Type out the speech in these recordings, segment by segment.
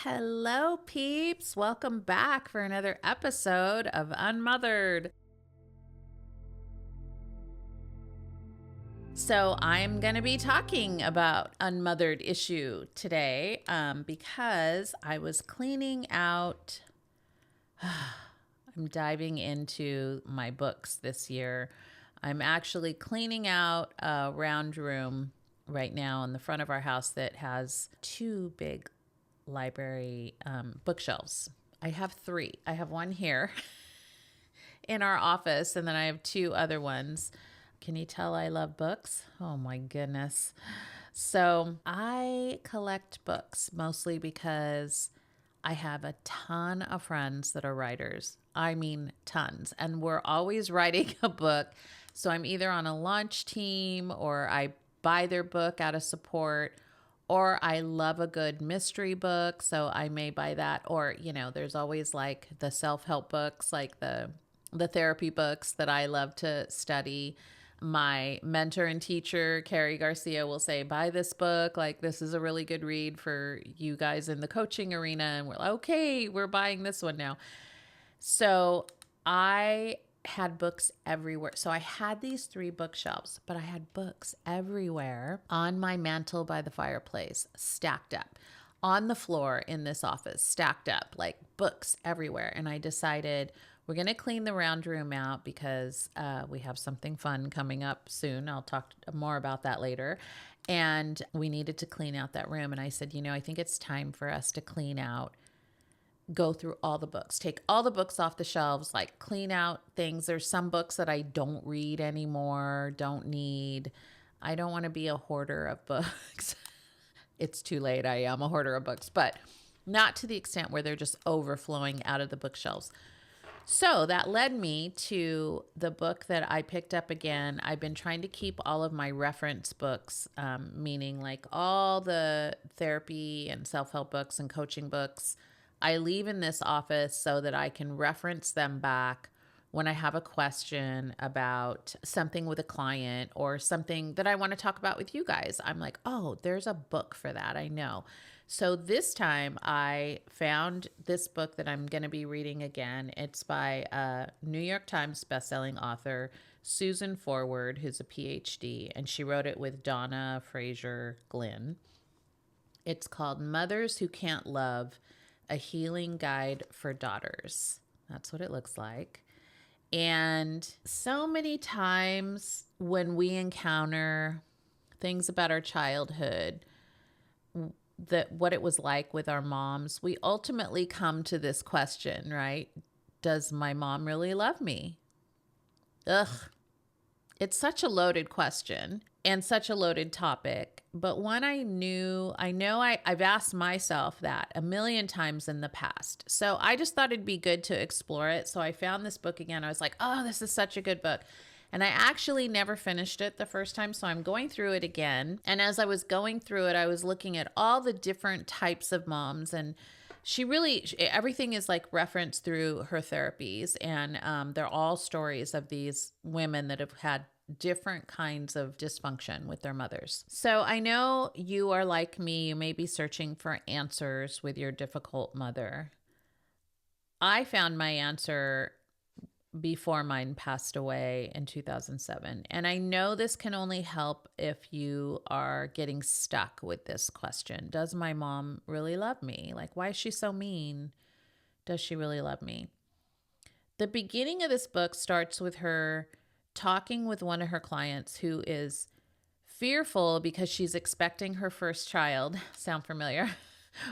Hello, peeps. Welcome back for another episode of UnMothered. So I'm going to be talking about UnMothered issue today because I was cleaning out. I'm diving into my books this year. I'm actually cleaning out a round room right now in the front of our house that has two big library bookshelves. I have three. I have one here in our office, and then I have two other ones. Can you tell I love books? Oh my goodness. So I collect books mostly because I have a ton of friends that are writers. I mean, tons. And we're always writing a book. So I'm either on a launch team or I buy their book out of support, or I love a good mystery book. So I may buy that. Or, there's always like the self-help books, like the therapy books that I love to study. My mentor and teacher, Carrie Garcia, will say, buy this book. Like, this is a really good read for you guys in the coaching arena. And we're like, okay, we're buying this one now. So I had books everywhere. So I had these three bookshelves, but I had books everywhere on my mantle by the fireplace, stacked up on the floor in this office, stacked up, like books everywhere. And I decided we're going to clean the round room out because we have something fun coming up soon. I'll talk more about that later. And we needed to clean out that room. And I said, I think it's time for us to clean out, go through all the books, take all the books off the shelves, like clean out things. There's some books that I don't read anymore, don't need. I don't want to be a hoarder of books. It's too late. I am a hoarder of books, but not to the extent where they're just overflowing out of the bookshelves. So that led me to the book that I picked up again. I've been trying to keep all of my reference books, meaning like all the therapy and self-help books and coaching books. I leave in this office so that I can reference them back when I have a question about something with a client or something that I want to talk about with you guys. I'm like, oh, there's a book for that. I know. So this time I found this book that I'm going to be reading again. It's by a New York Times bestselling author, Susan Forward, who's a PhD, and she wrote it with Donna Fraser Glynn. It's called Mothers Who Can't Love, A Healing Guide for Daughters. That's what it looks like. And so many times when we encounter things about our childhood, what it was like with our moms, we ultimately come to this question, right? Does my mom really love me? Ugh. It's such a loaded question and such a loaded topic. But one I've asked myself that a million times in the past. So I just thought it'd be good to explore it. So I found this book again. I was like, oh, this is such a good book. And I actually never finished it the first time. So I'm going through it again. And as I was going through it, I was looking at all the different types of moms. And everything is like referenced through her therapies. And they're all stories of these women that have had different kinds of dysfunction with their mothers. So I know you are like me. You may be searching for answers with your difficult mother. I found my answer before mine passed away in 2007. And I know this can only help if you are getting stuck with this question. Does my mom really love me? Like, why is she so mean? Does she really love me? The beginning of this book starts with her talking with one of her clients who is fearful because she's expecting her first child. Sound familiar?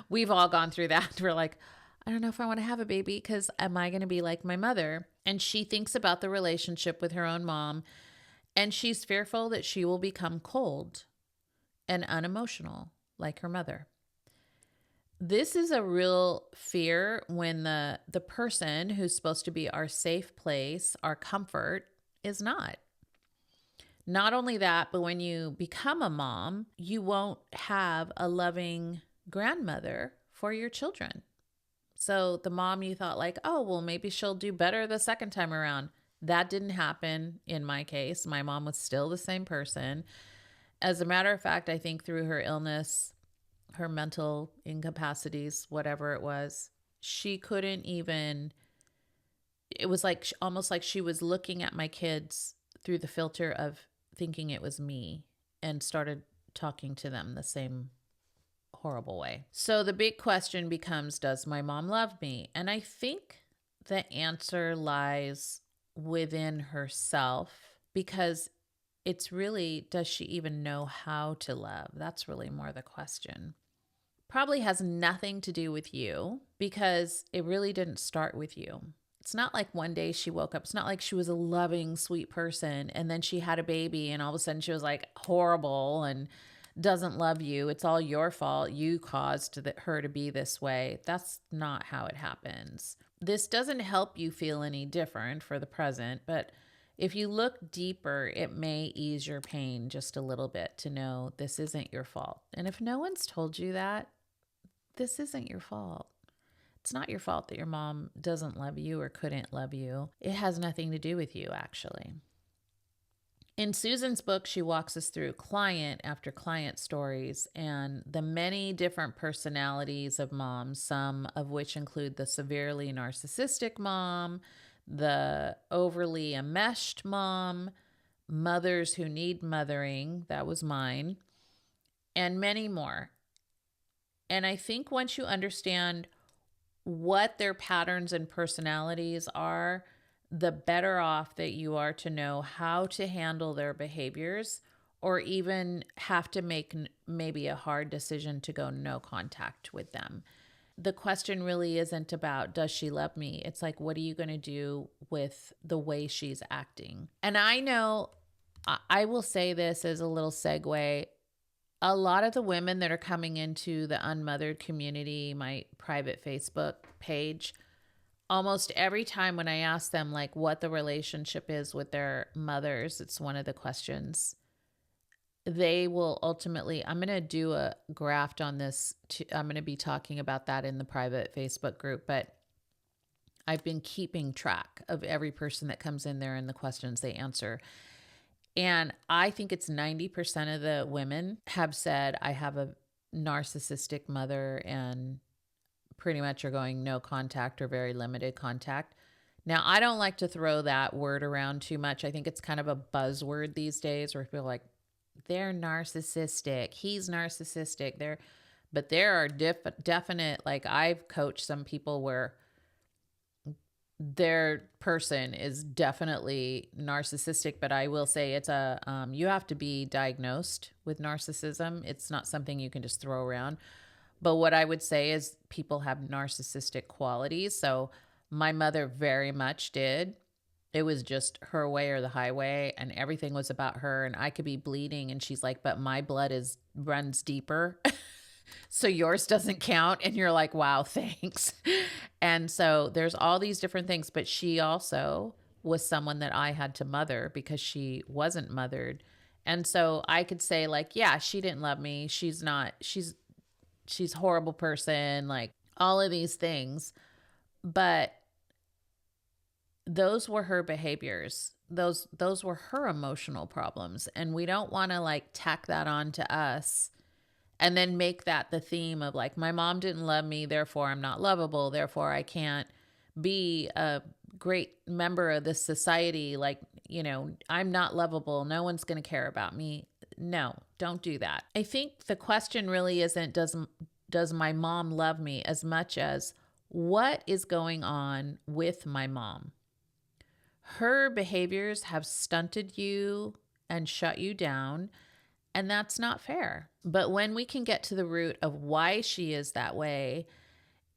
We've all gone through that. We're like, I don't know if I want to have a baby because am I going to be like my mother? And she thinks about the relationship with her own mom, and she's fearful that she will become cold and unemotional like her mother. This is a real fear when the person who's supposed to be our safe place, our comfort, is not. Not only that, but when you become a mom, you won't have a loving grandmother for your children. So the mom you thought like, oh, well, maybe she'll do better the second time around. That didn't happen in my case. My mom was still the same person. As a matter of fact, I think through her illness, her mental incapacities, whatever it was. She couldn't even, it was like almost like she was looking at my kids through the filter of thinking it was me and started talking to them the same horrible way. So the big question becomes, does my mom love me? And I think the answer lies within herself, because it's really, does she even know how to love? That's really more the question. Probably has nothing to do with you, because it really didn't start with you. It's not like one day she woke up. It's not like she was a loving, sweet person and then she had a baby and all of a sudden she was like horrible and doesn't love you. It's all your fault. You caused her to be this way. That's not how it happens. This doesn't help you feel any different for the present, but if you look deeper, it may ease your pain just a little bit to know this isn't your fault. And if no one's told you that, this isn't your fault. It's not your fault that your mom doesn't love you or couldn't love you. It has nothing to do with you, actually. In Susan's book, she walks us through client after client stories and the many different personalities of moms, some of which include the severely narcissistic mom, the overly enmeshed mom, mothers who need mothering, that was mine, and many more. And I think once you understand what their patterns and personalities are, the better off that you are to know how to handle their behaviors, or even have to make maybe a hard decision to go no contact with them. The question really isn't about, does she love me? It's like, what are you going to do with the way she's acting? And I know, I will say this as a little segue. A lot of the women that are coming into the UnMothered community, my private Facebook page, almost every time when I ask them like what the relationship is with their mothers, it's one of the questions. They will ultimately, I'm going to do a graft on this. I'm going to be talking about that in the private Facebook group, but I've been keeping track of every person that comes in there and the questions they answer. And I think it's 90% of the women have said, I have a narcissistic mother, and pretty much are going no contact or very limited contact. Now, I don't like to throw that word around too much. I think it's kind of a buzzword these days where people are like, they're narcissistic. He's narcissistic. But there are definite, like I've coached some people where their person is definitely narcissistic, but I will say it's you have to be diagnosed with narcissism. It's not something you can just throw around. But what I would say is people have narcissistic qualities. So my mother very much did. It was just her way or the highway, and everything was about her. And I could be bleeding and she's like, but my blood runs deeper. So yours doesn't count. And you're like, wow, thanks. And so there's all these different things, but she also was someone that I had to mother because she wasn't mothered. And so I could say like, yeah, she didn't love me. She's a horrible person, like all of these things. But those were her behaviors. Those were her emotional problems. And we don't want to like tack that on to us and then make that the theme of like, my mom didn't love me, therefore I'm not lovable, therefore I can't be a great member of this society. Like, I'm not lovable. No one's going to care about me. No, don't do that. I think the question really isn't, does my mom love me, as much as what is going on with my mom? Her behaviors have stunted you and shut you down. And that's not fair. But when we can get to the root of why she is that way,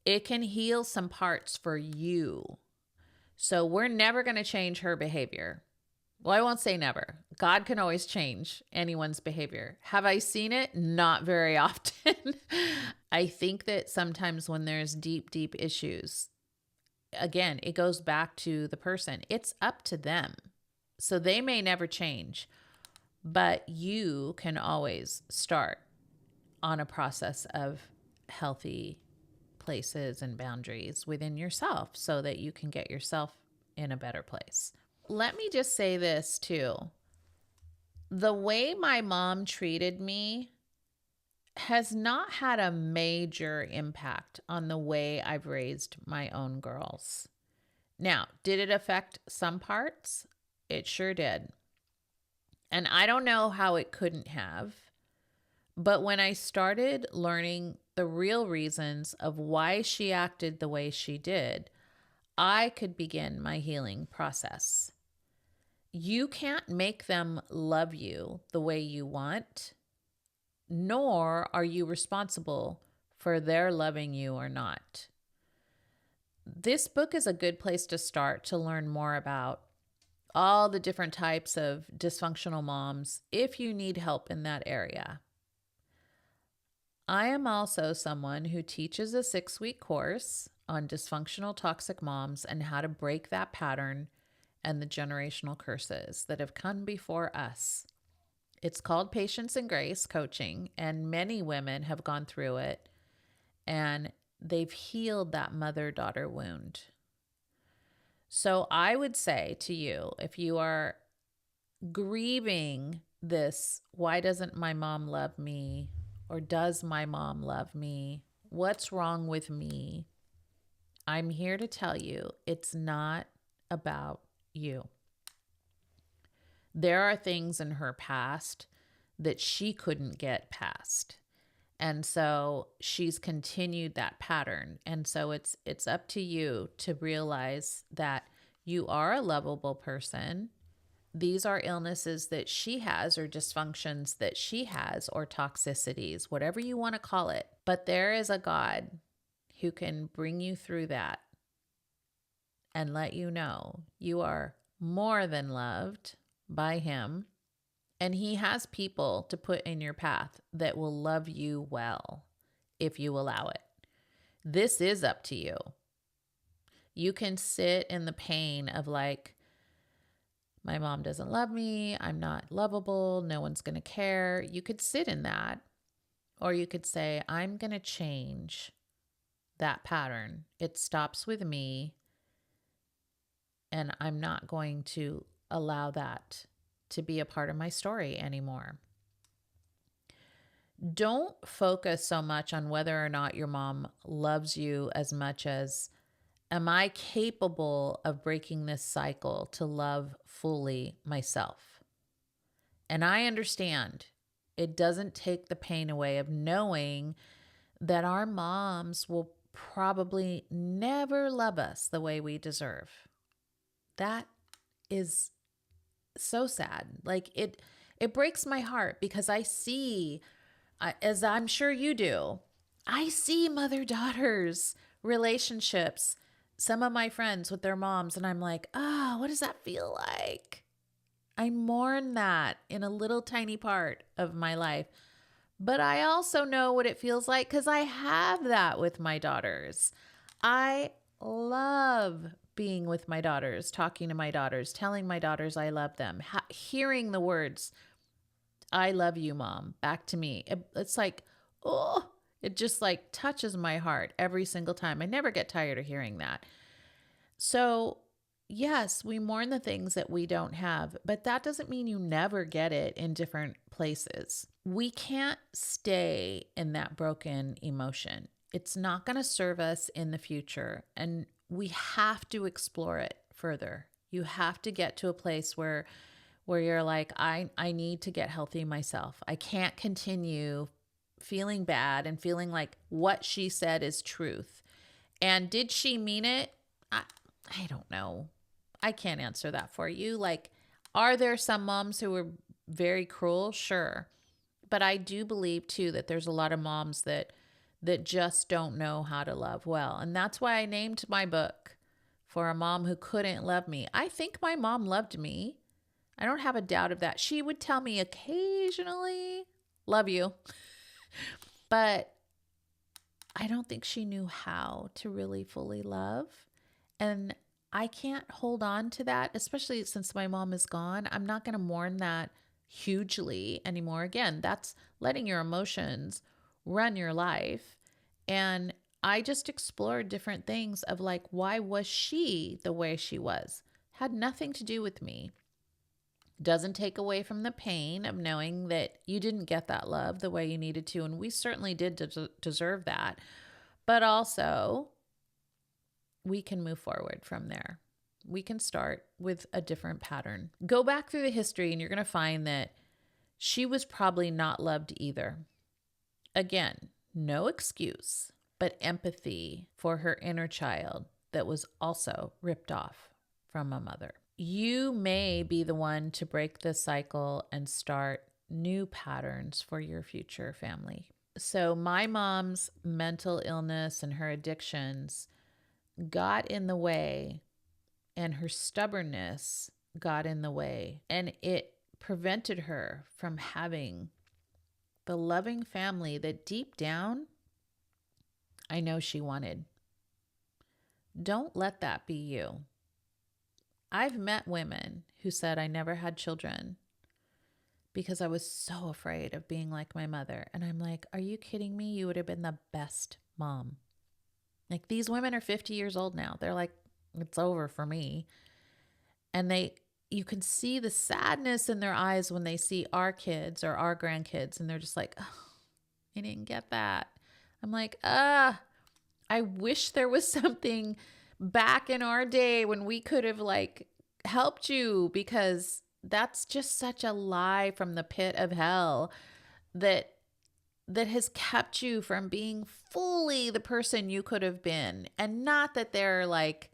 it can heal some parts for you. So we're never going to change her behavior. Well, I won't say never. God can always change anyone's behavior. Have I seen it? Not very often. I think that sometimes when there's deep, deep issues, again, it goes back to the person. It's up to them. So they may never change. But you can always start on a process of healthy places and boundaries within yourself so that you can get yourself in a better place. Let me just say this too. The way my mom treated me has not had a major impact on the way I've raised my own girls. Now, did it affect some parts? It sure did. And I don't know how it couldn't have. But when I started learning the real reasons of why she acted the way she did, I could begin my healing process. You can't make them love you the way you want, nor are you responsible for their loving you or not. This book is a good place to start to learn more about all the different types of dysfunctional moms if you need help in that area. I am also someone who teaches a 6-week course on dysfunctional toxic moms and how to break that pattern and the generational curses that have come before us. It's called Patience and Grace Coaching, and many women have gone through it, and they've healed that mother-daughter wound. So I would say to you, if you are grieving this, why doesn't my mom love me? Or does my mom love me? What's wrong with me? I'm here to tell you it's not about you. There are things in her past that she couldn't get past. And so she's continued that pattern. And so it's up to you to realize that you are a lovable person. These are illnesses that she has, or dysfunctions that she has, or toxicities, whatever you want to call it. But there is a God who can bring you through that and let you know you are more than loved by him. And he has people to put in your path that will love you well if you allow it. This is up to you. You can sit in the pain of like, my mom doesn't love me, I'm not lovable, no one's going to care. You could sit in that. Or you could say, I'm going to change that pattern. It stops with me, and I'm not going to allow that to be a part of my story anymore. Don't focus so much on whether or not your mom loves you as much as, am I capable of breaking this cycle to love fully myself? And I understand it doesn't take the pain away of knowing that our moms will probably never love us the way we deserve. That is so sad. Like it breaks my heart because I see, as I'm sure you do, I see mother-daughters relationships, some of my friends with their moms, and I'm like, what does that feel like? I mourn that in a little tiny part of my life. But I also know what it feels like because I have that with my daughters. I love being with my daughters, talking to my daughters, telling my daughters I love them, hearing the words, I love you, Mom, back to me. It's like, it just like touches my heart every single time. I never get tired of hearing that. So yes, we mourn the things that we don't have, but that doesn't mean you never get it in different places. We can't stay in that broken emotion. It's not going to serve us in the future, and we have to explore it further. You have to get to a place where you're like, I need to get healthy myself. I can't continue feeling bad and feeling like what she said is truth. And did she mean it? I don't know. I can't answer that for you. Like, are there some moms who are very cruel? Sure. But I do believe too that there's a lot of moms that just don't know how to love well. And that's why I named my book For a Mom Who Couldn't Love Me. I think my mom loved me. I don't have a doubt of that. She would tell me occasionally, love you. But I don't think she knew how to really fully love. And I can't hold on to that, especially since my mom is gone. I'm not going to mourn that hugely anymore. Again, that's letting your emotions run your life. And I just explored different things of like, why was she the way she was? Had nothing to do with me. Doesn't take away from the pain of knowing that you didn't get that love the way you needed to. And we certainly did deserve that. But also, we can move forward from there. We can start with a different pattern. Go back through the history and you're going to find that she was probably not loved either. Again, no excuse, but empathy for her inner child that was also ripped off from a mother. You may be the one to break the cycle and start new patterns for your future family. So my mom's mental illness and her addictions got in the way, and her stubbornness got in the way, and it prevented her from having the loving family that deep down I know she wanted. Don't let that be you. I've met women who said, I never had children because I was so afraid of being like my mother. And I'm like, are you kidding me? You would have been the best mom. Like, these women are 50 years old now. They're like, it's over for me. And you can see the sadness in their eyes when they see our kids or our grandkids. And they're just like, oh, I didn't get that. I'm like, I wish there was something back in our day when we could have like helped you, because that's just such a lie from the pit of hell that has kept you from being fully the person you could have been. And not that they're like,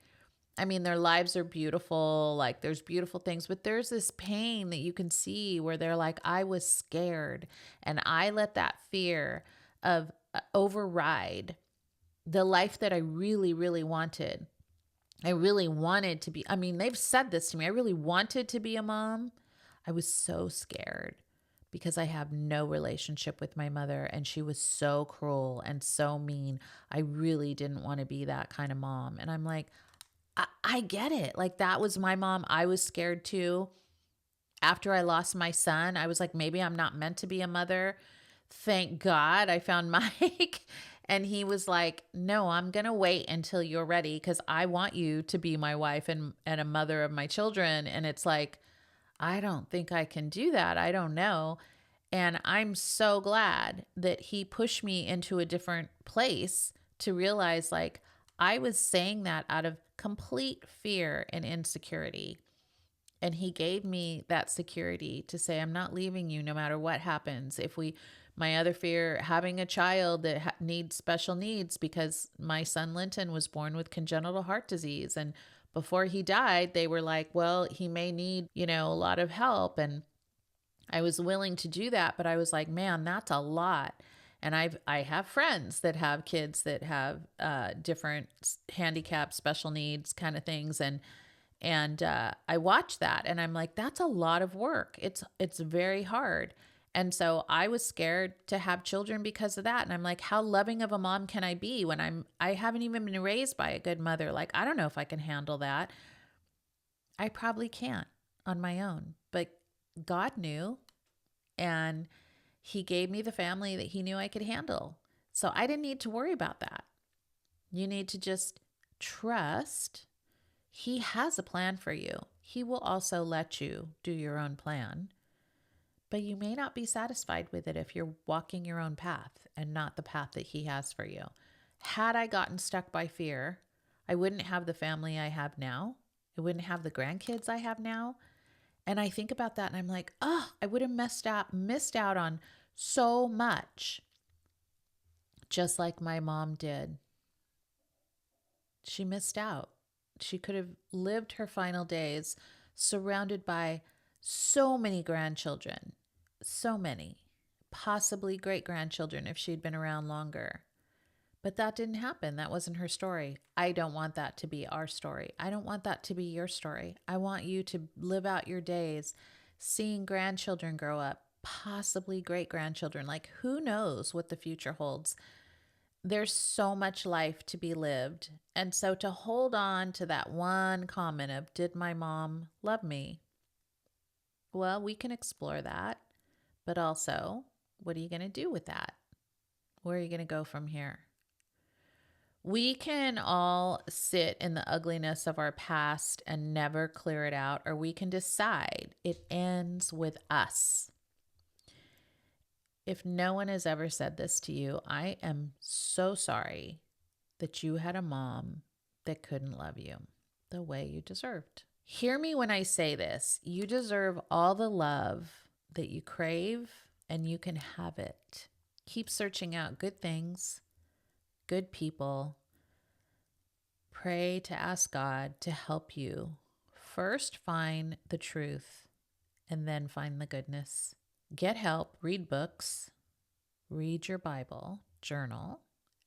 I mean, their lives are beautiful, like there's beautiful things, but there's this pain that you can see where they're like, I was scared and I let that fear of override the life that I really, really wanted. I really wanted to be, I mean, they've said this to me. I really wanted to be a mom. I was so scared because I have no relationship with my mother, and she was so cruel and so mean. I really didn't want to be that kind of mom. And I'm like, I get it. Like, that was my mom. I was scared too. After I lost my son, I was like, maybe I'm not meant to be a mother. Thank God I found Mike. And he was like, no, I'm going to wait until you're ready because I want you to be my wife and a mother of my children. And it's like, I don't think I can do that. I don't know. And I'm so glad that he pushed me into a different place to realize, like, I was saying that out of complete fear and insecurity. And he gave me that security to say, I'm not leaving you no matter what happens. My other fear, having a child that needs special needs, because my son Linton was born with congenital heart disease. And before he died, they were like, well, he may need, a lot of help. And I was willing to do that, but I was like, man, that's a lot. And I have friends that have kids that have different handicap, special needs kind of things. And I watch that and I'm like, that's a lot of work. It's very hard. And so I was scared to have children because of that. And I'm like, how loving of a mom can I be when I haven't even been raised by a good mother? Like, I don't know if I can handle that. I probably can't on my own, but God knew, and he gave me the family that he knew I could handle. So I didn't need to worry about that. You need to just trust he has a plan for you. He will also let you do your own plan, but you may not be satisfied with it if you're walking your own path and not the path that he has for you. Had I gotten stuck by fear, I wouldn't have the family I have now. I wouldn't have the grandkids I have now. And I think about that and I'm like, oh, I would have missed out on so much. Just like my mom did. She missed out. She could have lived her final days surrounded by so many grandchildren, so many, possibly great-grandchildren if she'd been around longer. But that didn't happen. That wasn't her story. I don't want that to be our story. I don't want that to be your story. I want you to live out your days seeing grandchildren grow up, possibly great-grandchildren. Like, who knows what the future holds? There's so much life to be lived. And so to hold on to that one comment of, did my mom love me? Well, we can explore that. But also, what are you going to do with that? Where are you going to go from here? We can all sit in the ugliness of our past and never clear it out, or we can decide it ends with us. If no one has ever said this to you, I am so sorry that you had a mom that couldn't love you the way you deserved. Hear me when I say this. You deserve all the love that you crave, and you can have it. Keep searching out good things, good people. Pray to ask God to help you first find the truth and then find the goodness. Get help, read books, read your Bible, journal,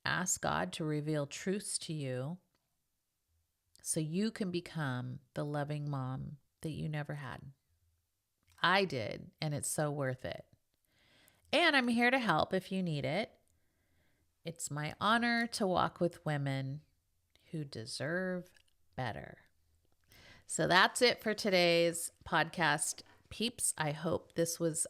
ask God to reveal truths to you so you can become the loving mom that you never had. I did, and it's so worth it. And I'm here to help if you need it. It's my honor to walk with women who deserve better. So that's it for today's podcast, peeps. I hope this was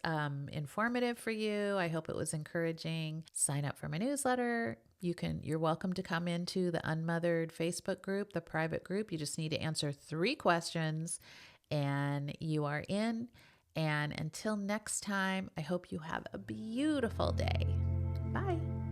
informative for you. I hope it was encouraging. Sign up for my newsletter. You're welcome to come into the UnMothered Facebook group, the private group. You just need to answer 3 questions and you are in. And until next time, I hope you have a beautiful day. Bye.